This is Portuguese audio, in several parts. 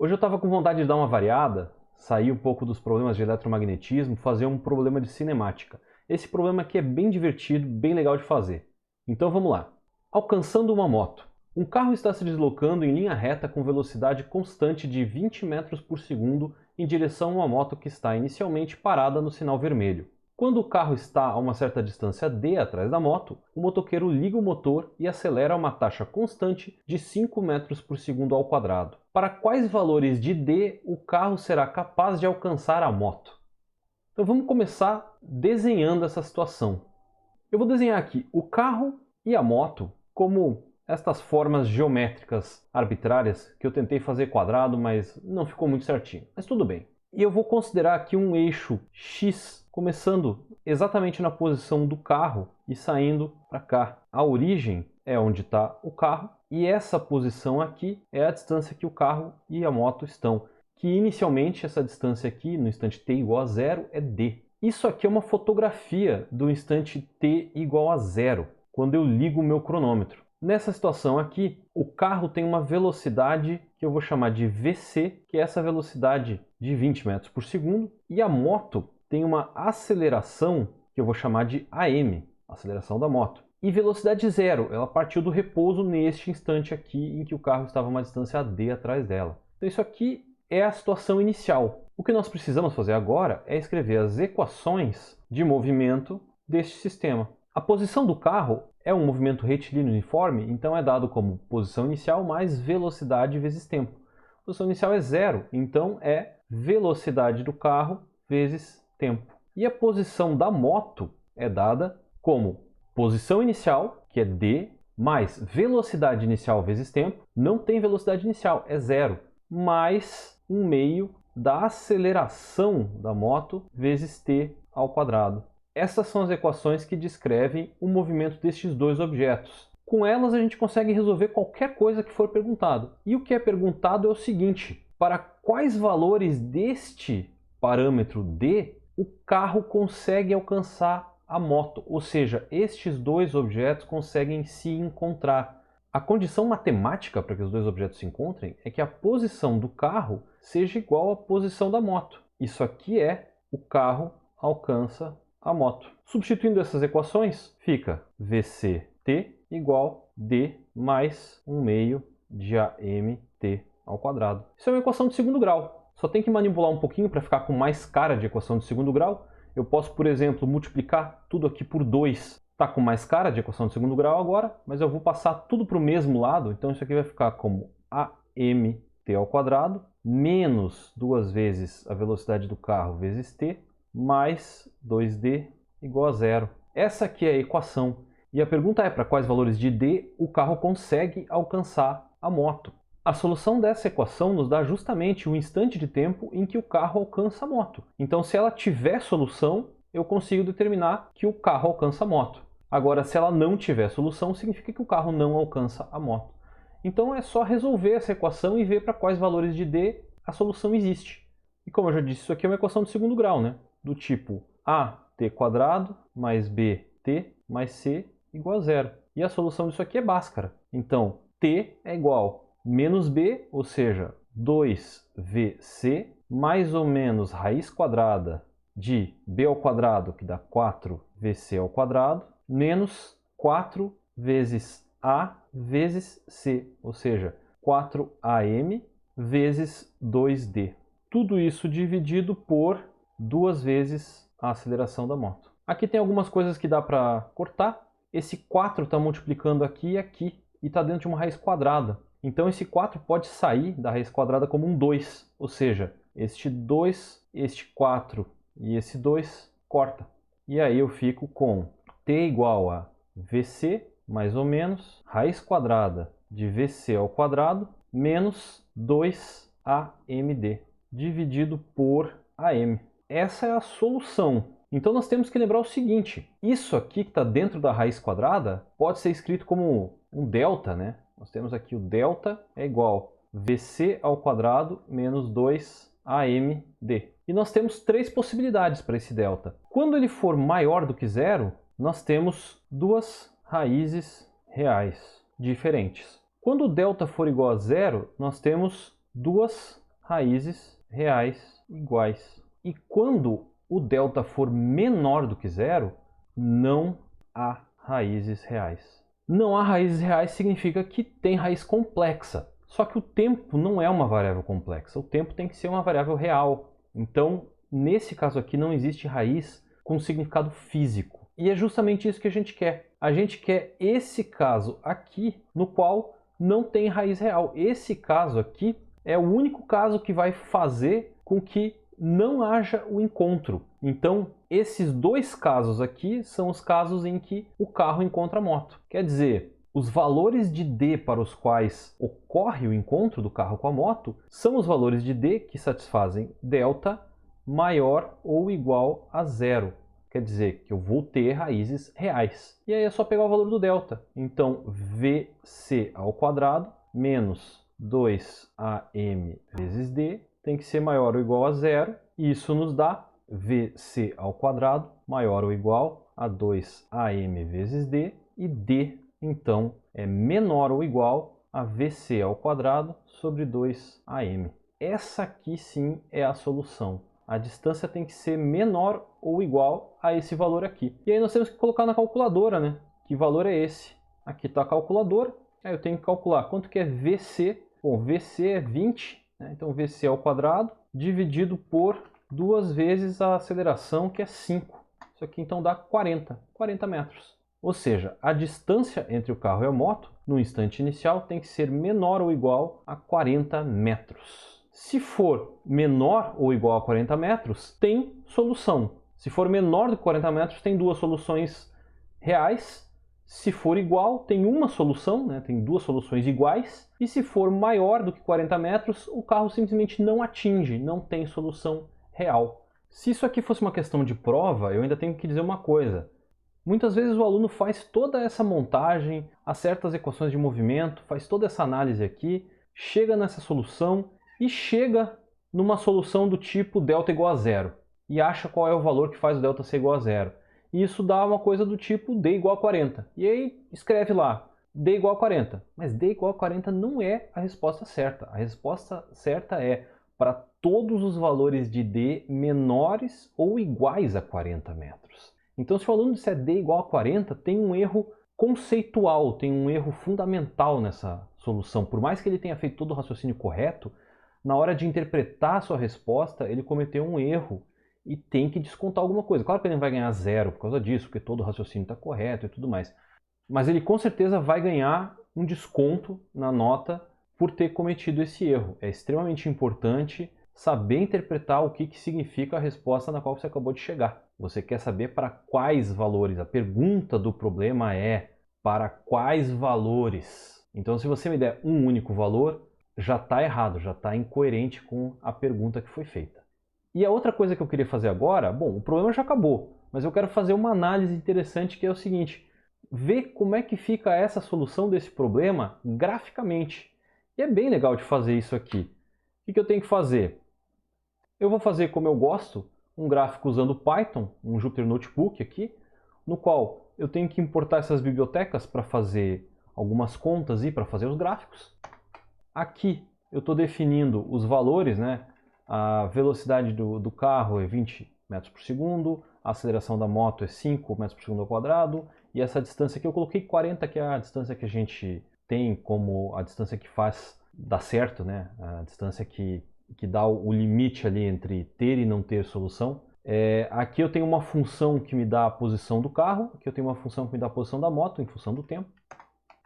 Hoje eu estava com vontade de dar uma variada, sair um pouco dos problemas de eletromagnetismo, fazer um problema de cinemática. Esse problema aqui é bem divertido, bem legal de fazer. Então vamos lá. Alcançando uma moto. Um carro está se deslocando em linha reta com velocidade constante de 20 metros por segundo em direção a uma moto que está inicialmente parada no sinal vermelho. Quando o carro está a uma certa distância d atrás da moto, o motoqueiro liga o motor e acelera a uma taxa constante de 5 metros por segundo ao quadrado. Para quais valores de d o carro será capaz de alcançar a moto? Então vamos começar desenhando essa situação. Eu vou desenhar aqui o carro e a moto como estas formas geométricas arbitrárias que eu tentei fazer quadrado, mas não ficou muito certinho. Mas tudo bem. E eu vou considerar aqui um eixo X, começando exatamente na posição do carro e saindo para cá. A origem é onde está o carro e essa posição aqui é a distância que o carro e a moto estão. Que inicialmente essa distância aqui, no instante t igual a 0, é d. Isso aqui é uma fotografia do instante t igual a 0, quando eu ligo o meu cronômetro. Nessa situação aqui, o carro tem uma velocidade que eu vou chamar de VC, que é essa velocidade de 20 metros por segundo, e a moto tem uma aceleração que eu vou chamar de AM, aceleração da moto. E velocidade zero, ela partiu do repouso neste instante aqui em que o carro estava a uma distância d atrás dela. Então isso aqui é a situação inicial. O que nós precisamos fazer agora é escrever as equações de movimento deste sistema. A posição do carro é um movimento retilíneo uniforme, então é dado como posição inicial mais velocidade vezes tempo. A posição inicial é 0, então é velocidade do carro vezes tempo. E a posição da moto é dada como posição inicial, que é d, mais velocidade inicial vezes tempo. Não tem velocidade inicial, é 0, mais 1 meio da aceleração da moto vezes t ao quadrado. Essas são as equações que descrevem o movimento destes dois objetos. Com elas a gente consegue resolver qualquer coisa que for perguntado. E o que é perguntado é o seguinte: para quais valores deste parâmetro d o carro consegue alcançar a moto? Ou seja, estes dois objetos conseguem se encontrar. A condição matemática para que os dois objetos se encontrem é que a posição do carro seja igual à posição da moto. Isso aqui é o carro alcança a moto. Substituindo essas equações, fica VCT igual D mais 1 meio de AMT ao quadrado. Isso é uma equação de segundo grau. Só tem que manipular um pouquinho para ficar com mais cara de equação de segundo grau. Eu posso, por exemplo, multiplicar tudo aqui por 2. Está com mais cara de equação de segundo grau agora, mas eu vou passar tudo para o mesmo lado. Então isso aqui vai ficar como AMT ao quadrado menos 2 vezes a velocidade do carro vezes t mais 2d igual a 0. Essa aqui é a equação. E a pergunta é para quais valores de d o carro consegue alcançar a moto. A solução dessa equação nos dá justamente o instante de tempo em que o carro alcança a moto. Então, se ela tiver solução, eu consigo determinar que o carro alcança a moto. Agora, se ela não tiver solução, significa que o carro não alcança a moto. Então é só resolver essa equação e ver para quais valores de d a solução existe. E como eu já disse, isso aqui é uma equação de segundo grau, né? Do tipo at² mais bt mais c igual a 0. E a solução disso aqui é Bhaskara. Então, t é igual a menos b, ou seja, 2vc, mais ou menos raiz quadrada de b ao quadrado, que dá 4vc ao quadrado, menos 4 vezes a vezes c, ou seja, 4am vezes 2d. Tudo isso dividido por 2 vezes a aceleração da moto. Aqui tem algumas coisas que dá para cortar. Esse 4 está multiplicando aqui e aqui, e está dentro de uma raiz quadrada. Então esse 4 pode sair da raiz quadrada como um 2, ou seja, este 2, este 4 e esse 2 corta. E aí eu fico com t igual a vc, mais ou menos, raiz quadrada de vc ao quadrado, menos 2amd, dividido por am. Essa é a solução. Então nós temos que lembrar o seguinte: isso aqui que está dentro da raiz quadrada pode ser escrito como um delta, né? Nós temos aqui o delta é igual a vc ao quadrado menos 2amd. E nós temos três possibilidades para esse delta. Quando ele for maior do que zero, nós temos duas raízes reais diferentes. Quando o delta for igual a zero, nós temos duas raízes reais iguais. E quando o delta for menor do que zero, não há raízes reais. Não há raízes reais significa que tem raiz complexa. Só que o tempo não é uma variável complexa. O tempo tem que ser uma variável real. Então, nesse caso aqui, não existe raiz com significado físico. E é justamente isso que a gente quer. A gente quer esse caso aqui, no qual não tem raiz real. Esse caso aqui é o único caso que vai fazer com que não haja o encontro. Então, esses dois casos aqui são os casos em que o carro encontra a moto. Quer dizer, os valores de D para os quais ocorre o encontro do carro com a moto são os valores de D que satisfazem delta maior ou igual a zero. Quer dizer que eu vou ter raízes reais. E aí é só pegar o valor do delta. Então, VC ao quadrado menos 2AM vezes D tem que ser maior ou igual a zero. E isso nos dá VC ao quadrado maior ou igual a 2AM vezes D. E D, então, é menor ou igual a VC ao quadrado sobre 2AM. Essa aqui sim é a solução. A distância tem que ser menor ou igual a esse valor aqui. E aí nós temos que colocar na calculadora, né? Que valor é esse? Aqui está a calculadora. Aí eu tenho que calcular quanto que é VC. Bom, VC é 20, né? Então VC ao quadrado dividido por 2 vezes a aceleração, que é 5. Isso aqui então dá 40 metros. Ou seja, a distância entre o carro e a moto, no instante inicial, tem que ser menor ou igual a 40 metros. Se for menor ou igual a 40 metros, tem solução. Se for menor do que 40 metros, tem duas soluções reais. Se for igual, tem uma solução, né? Tem duas soluções iguais. E se for maior do que 40 metros, o carro simplesmente não atinge, não tem solução real. Se isso aqui fosse uma questão de prova, eu ainda tenho que dizer uma coisa. Muitas vezes o aluno faz toda essa montagem, acerta as equações de movimento, faz toda essa análise aqui, chega nessa solução e chega numa solução do tipo delta igual a zero e acha qual é o valor que faz o delta ser igual a zero. E isso dá uma coisa do tipo D igual a 40. E aí escreve lá, D igual a 40. Mas D igual a 40 não é a resposta certa. A resposta certa é para todos os valores de D menores ou iguais a 40 metros. Então, se o aluno disser D igual a 40, tem um erro conceitual, tem um erro fundamental nessa solução. Por mais que ele tenha feito todo o raciocínio correto, na hora de interpretar a sua resposta, ele cometeu um erro e tem que descontar alguma coisa. Claro que ele não vai ganhar zero por causa disso, porque todo o raciocínio está correto e tudo mais. Mas ele com certeza vai ganhar um desconto na nota por ter cometido esse erro. É extremamente importante saber interpretar o que significa a resposta na qual você acabou de chegar. Você quer saber para quais valores? A pergunta do problema é para quais valores? Então, se você me der um único valor, já está errado, já está incoerente com a pergunta que foi feita. E a outra coisa que eu queria fazer agora, bom, o problema já acabou, mas eu quero fazer uma análise interessante que é o seguinte, ver como é que fica essa solução desse problema graficamente. E é bem legal de fazer isso aqui. O que eu tenho que fazer? Eu vou fazer como eu gosto, um gráfico usando Python, um Jupyter Notebook aqui, no qual eu tenho que importar essas bibliotecas para fazer algumas contas e para fazer os gráficos. Aqui eu estou definindo os valores, né? A velocidade do carro é 20 metros por segundo, a aceleração da moto é 5 metros por segundo ao quadrado, e essa distância aqui eu coloquei 40, que é a distância que a gente tem como a distância que faz dar certo, né? A distância que dá o limite ali entre ter e não ter solução. Aqui eu tenho uma função que me dá a posição do carro, aqui eu tenho uma função que me dá a posição da moto em função do tempo,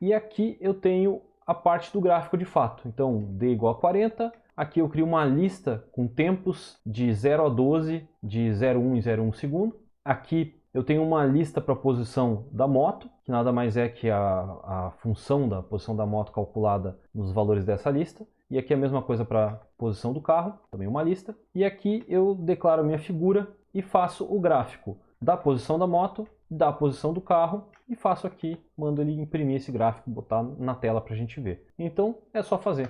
e aqui eu tenho a parte do gráfico de fato. Então, D igual a 40, aqui eu crio uma lista com tempos de 0 a 12, de 0,1 e 0,1 segundo. Aqui eu tenho uma lista para a posição da moto, que nada mais é que a função da posição da moto calculada nos valores dessa lista. E aqui a mesma coisa para a posição do carro, também uma lista. E aqui eu declaro a minha figura e faço o gráfico da posição da moto, da posição do carro, e faço aqui, mando ele imprimir esse gráfico, botar na tela para a gente ver. Então é só fazer.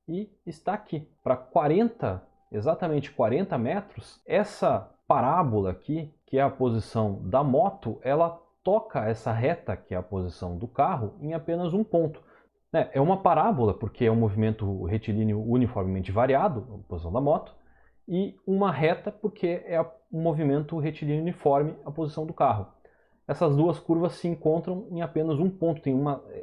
E está aqui. Para 40, exatamente 40 metros, essa parábola aqui, que é a posição da moto, ela toca essa reta, que é a posição do carro, em apenas um ponto. É uma parábola, porque é um movimento retilíneo uniformemente variado, a posição da moto, e uma reta, porque é um movimento retilíneo uniforme, a posição do carro. Essas duas curvas se encontram em apenas um ponto,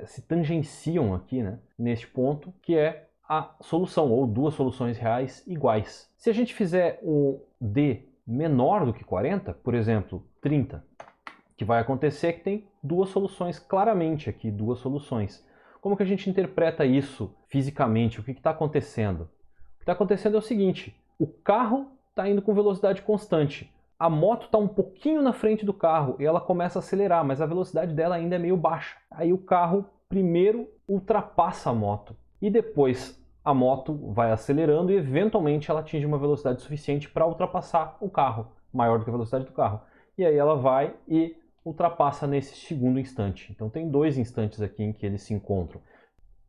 se tangenciam aqui, né, neste ponto, que é a solução, ou duas soluções reais iguais. Se a gente fizer um D menor do que 40, por exemplo, 30, o que vai acontecer é que tem duas soluções, claramente aqui, duas soluções. Como que a gente interpreta isso fisicamente? O que está acontecendo? O que está acontecendo é o seguinte, o carro está indo com velocidade constante. A moto está um pouquinho na frente do carro e ela começa a acelerar, mas a velocidade dela ainda é meio baixa. Aí o carro primeiro ultrapassa a moto e depois a moto vai acelerando e eventualmente ela atinge uma velocidade suficiente para ultrapassar o carro, maior do que a velocidade do carro. E aí ela vai e ultrapassa nesse segundo instante. Então tem dois instantes aqui em que eles se encontram.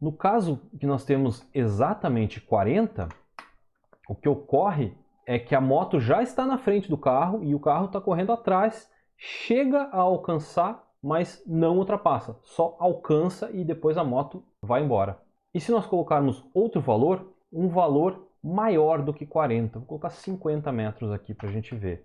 No caso que nós temos exatamente 40, o que ocorre é que a moto já está na frente do carro e o carro está correndo atrás, chega a alcançar, mas não ultrapassa, só alcança e depois a moto vai embora. E se nós colocarmos outro valor, um valor maior do que 40, vou colocar 50 metros aqui para a gente ver.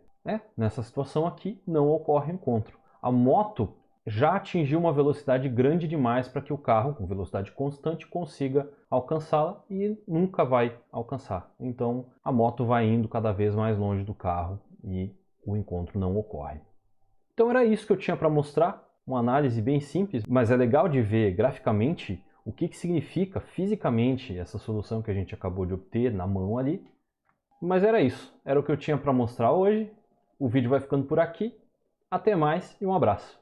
Nessa situação aqui não ocorre encontro. A moto já atingiu uma velocidade grande demais para que o carro, com velocidade constante, consiga alcançá-la e nunca vai alcançar. Então a moto vai indo cada vez mais longe do carro e o encontro não ocorre. Então era isso que eu tinha para mostrar, uma análise bem simples, mas é legal de ver graficamente o que significa fisicamente essa solução que a gente acabou de obter na mão ali. Mas era isso, era o que eu tinha para mostrar hoje. O vídeo vai ficando por aqui. Até mais e um abraço.